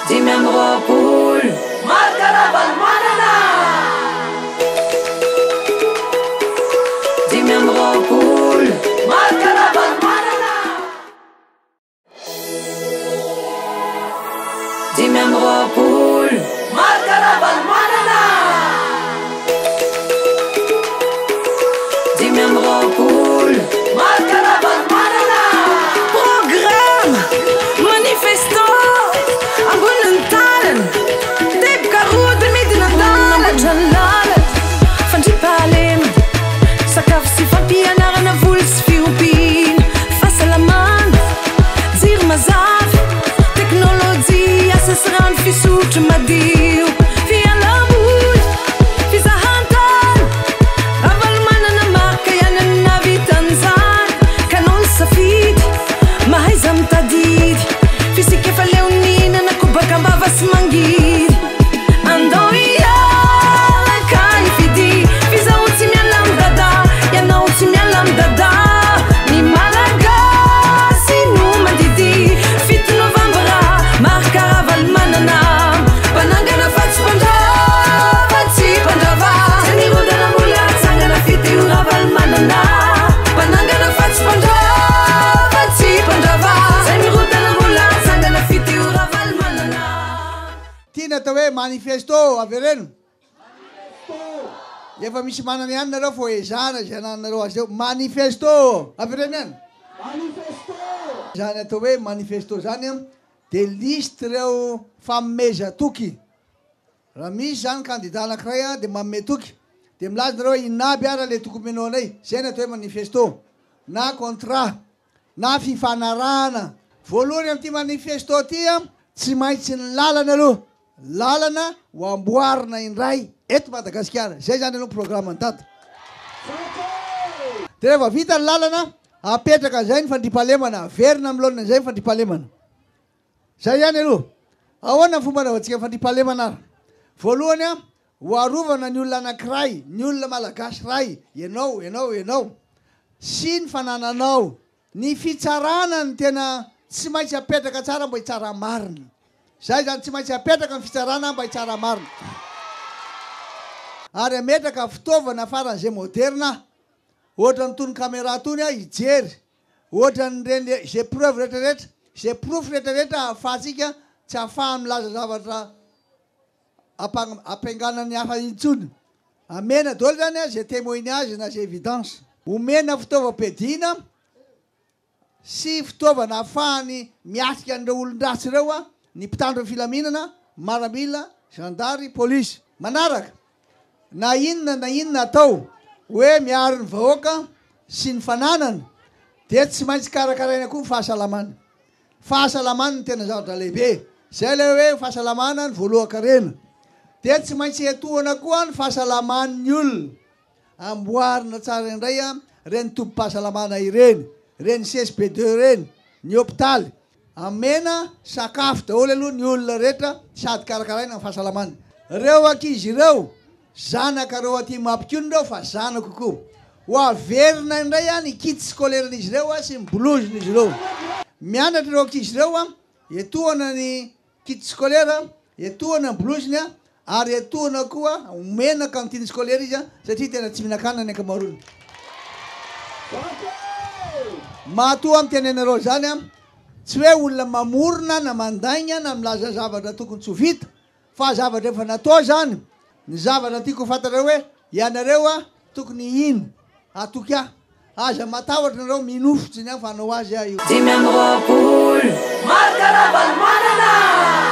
Dimy amby roapolo Markarabal manana Dimy amby roapolo Markarabal manana Dimy amby roapolo Markarabal manana Dimy amby roapolo Markarabal manana Programme manifesto ambonantanan tebka rody midinandalan jalalan fandripahalema sakafo sy fampianarana voly sy fiompiana fahasalamana jiro mazava teknôlôjia asa sy rano fisotro madio fialamboly fizahantany avalomanana marka ianany navitan'izany kanony safidy mahaiza mitadidy fisika efa leoninana kobaka mbava sy mangidy andao ialaka ifidy fizao tsy miala amy dada ianao tsy miala amy dada ny malagasy no mandidy fito novambra markaravaly manana mpanangana fatsy mpandrava tsy mpandrava zany rodana mbola atsangana fito io ravaly manana mpanangana fatsy mpandrava tsy mpandrava zany rodana mbola atsangana fito io ravaly manana tiana atao hoe manifesto avy reno efa misy manana ihany nareo fo ezana zay ananareo azy eo manifesto avy reno ihany zany atao hoe manifesto zany de liste reo famomeza toky raha misy zany kandida anankiray de manome toky de milaza nareo inaby ara le toko menao anay zay ny atao hoe manifesto na contrat na fifanarahana voalohany amty manifesto ty tsy maintsy ny lalana aloha lalana ho amboarina indray eto Madagasikara zay zany aloha programme antata de rehefa vita ny lalana apetraka zay ny fandripahalemana averina amlohana zay ny fandripahalemana zay ihany aloha ahoana fomba anaovantsika fandripahalemana ary voalohany ho arovana ny olona anankiray ny olona malagasy ray enao sy ny fanananao ny fitsarana ny tena tsy maintsy apetraka tsara mba hitsara marina zay zany tsy maintsy apetraka ny fitsarana mba hitsara marina ary ametraka fitaovana faran'izay moderna ohatra ny tony caméra tony hijery ohatra ny reny zay preuve rehetrarehetra zay proof rehetrarehetra ahafahatsika tsy ahafaha milaza zavatra ampianganany hafa intsony amena daholo zany zay témoignage na zay évidence omena fitaovam-piadina sy fitaovana ahafahany miatrika an'ireo olon-dratsy ireo ny mpitandro filaminana maramila gendary polisy manaraka na inona atao hoe miaro ny vahoaka sy ny fananana de tsy maintsy karakaraina koa fahasalamana ny tena zavatra lehibe zay le hoe fahasalamana ny voalohan-karena de tsy maintsy etohana koa ny fahasalaman'ny olona amboarina tsara indray reny tompo-pahasalamana ireny reny CSP2 reny ny hôpitaly amena sakafo daholo aloha ny olona rehetra sady karakaraina ny fahasalamana reo ankizy ireo zanakareo aty Mampikony reo fa zana kokoa ho averina indray ny kit scolaire-n'izy ireo sy ny blouse-n'izy ireo mianatra reo ankizy ireo etohana ny kit scolaire etohana ny blouse-ny ary etohana koa omena cantine scolaire izy satria tena tsy mihinan-kanina ny ankamarony matoa amy tenenareo zany tsy hoe olona mamorona na mandaigna na milaza zavatra tokony tsy ho vita fa zavatra efa natao zany ny zavatra tiako fantareo hoe ianareo tokony ino atoky aza matahotra nareo minofotsy ny fanao azy io Dimy amby roapolo Markarabal manana